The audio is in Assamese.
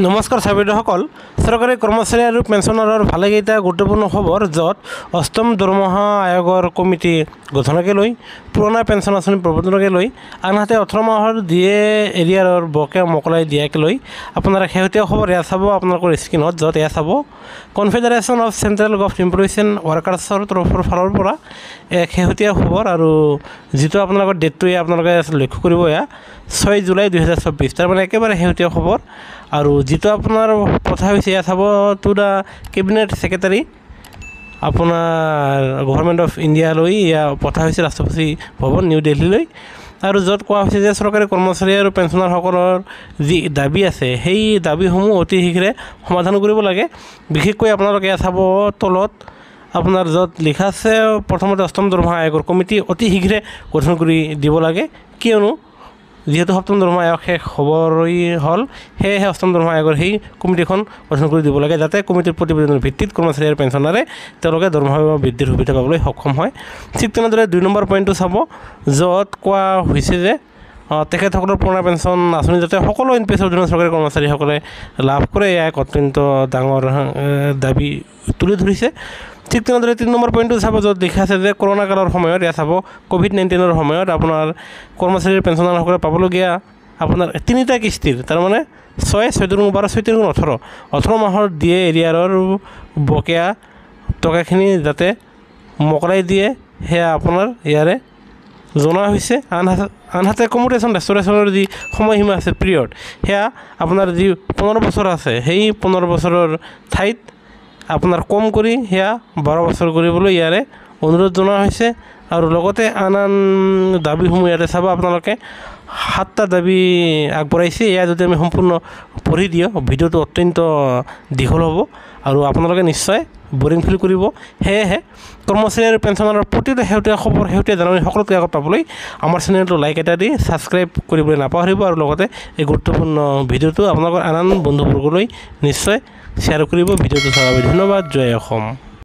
নমস্কাৰ ছাত্ৰসকল চৰকাৰী কৰ্মচাৰী আৰু পেঞ্চনাৰৰ ভালেকেইটা গুৰুত্বপূৰ্ণ খবৰ য'ত অষ্টম দৰমহা আয়োগৰ কমিটি গঠনকে লৈ পুৰণা পেঞ্চন আঁচনি প্ৰৱৰ্তনকে লৈ আনহাতে 18 মাহৰ দিয়ে এৰিয়াৰৰ বকে মোকলাই দিয়াকে লৈ আপোনাৰ শেহতীয়া খবৰ এয়া চাব আপোনালোকৰ স্ক্ৰীনত য'ত এয়া চাব confederation of central government employees and ৱৰ্কাৰ্ছৰ তৰফৰ ফালৰ পৰা এক শেহতীয়া খবৰ আৰু যিটো আপোনালোকৰ ডেটটো আপোনালোকে লক্ষ্য কৰিব এয়া 6 জুলাই 2024 তাৰ মানে একেবাৰে শেহতীয়া খবৰ আৰু যেটো আপোনাৰ কথা হৈছে এয়া চাব টু দা কেবিনেট সেক্ৰেটাৰী আপোনাৰ গভৰ্ণমেণ্ট অফ ইণ্ডিয়া লৈ ইয়া পঠা হৈছে ৰাষ্ট্ৰপতি ভৱন নিউ দিল্লীলৈ আৰু য'ত কোৱা হৈছে যে চৰকাৰী কৰ্মচাৰী আৰু পেঞ্চনাৰসকলৰ যি দাবী আছে সেই দাবীসমূহ অতি শীঘ্ৰে সমাধান কৰিব লাগে বিশেষকৈ আপোনালোকে এয়া চাব তলত আপোনাৰ য'ত লিখা আছে প্ৰথমতে অষ্টম দৰমহা আয়োগৰ কমিটি অতি শীঘ্ৰে গঠন কৰি দিব লাগে কিয়নো যেহেতু সপ্তম দৰমহা আয়োগ শেষ হ'বই হ'ল সেয়েহে অষ্টম দৰমহা আয়োগৰ সেই কমিটিখন গঠন কৰি দিব লাগে যাতে কমিটিৰ প্ৰতিবেদনৰ ভিত্তিত কৰ্মচাৰী আৰু পেঞ্চনাৰে তেওঁলোকে দৰমহা বৃদ্ধিৰ সুবিধা পাবলৈ সক্ষম হয় ঠিক তেনেদৰে 2 নম্বৰ পইণ্টটো চাব য'ত কোৱা হৈছে যে তেখেতসকলৰ পুৰণা পেঞ্চন আঁচনি যাতে সকলো এনপিএছৰ অধীনৰ চৰকাৰী কৰ্মচাৰীসকলে লাভ কৰে এক অত্যন্ত ডাঙৰ দাবী তুলি ধৰিছে ঠিক তেনেদৰে 3 নম্বৰ পইণ্টটো চাব য'ত লিখা আছে যে কৰোনা কালৰ সময়ত এয়া চাব কোভিড-19ৰ সময়ত আপোনাৰ কৰ্মচাৰীৰ পেঞ্চনাৰসকলে পাবলগীয়া আপোনাৰ তিনিটা কিস্তিৰ তাৰ মানে 6 12 18 মাহৰ দিয়ে এৰিয়াৰৰ বকেয়া টকাখিনি যাতে মোকলাই দিয়ে সেয়া আপোনাৰ ইয়াৰে জনা হৈছে আনহাতে কমিউটেশ্যন ৰেষ্টৰেশ্যনৰ যি সময়সীমা আছে পিৰিয়ড সেয়া আপোনাৰ যি 15 বছৰ আছে সেই 15 বছৰৰ ঠাইত আপোনাৰ কম কৰি সেয়া 12 বছৰ কৰিবলৈ ইয়াৰে অনুৰোধ জনা হৈছে আৰু লগতে আন দাবীসমূহ ইয়াতে চাব আপোনালোকে 7টা দাবী আগবঢ়াইছে এয়া যদি আমি সম্পূৰ্ণ পঢ়ি দিওঁ ভিডিঅ'টো অত্যন্ত দীঘল হ'ব আৰু আপোনালোকে নিশ্চয় বৰিং ফিল কৰিব সেয়েহে কৰ্মচাৰী আৰু পেঞ্চনাৰৰ প্ৰতিটো শেহতীয়া খবৰ শেহতীয়া জাননী সকলোতকৈ আগত পাবলৈ আমাৰ চেনেলটো লাইক এটা দি ছাবস্ক্ৰাইব কৰিবলৈ নাপাহৰিব আৰু লগতে এই গুৰুত্বপূৰ্ণ ভিডিঅ'টো আপোনালোকৰ আন বন্ধুবৰ্গলৈ নিশ্চয় শ্বেয়াৰ কৰিব ভিডিঅ'টো চাব ধন্যবাদ জয় অসম।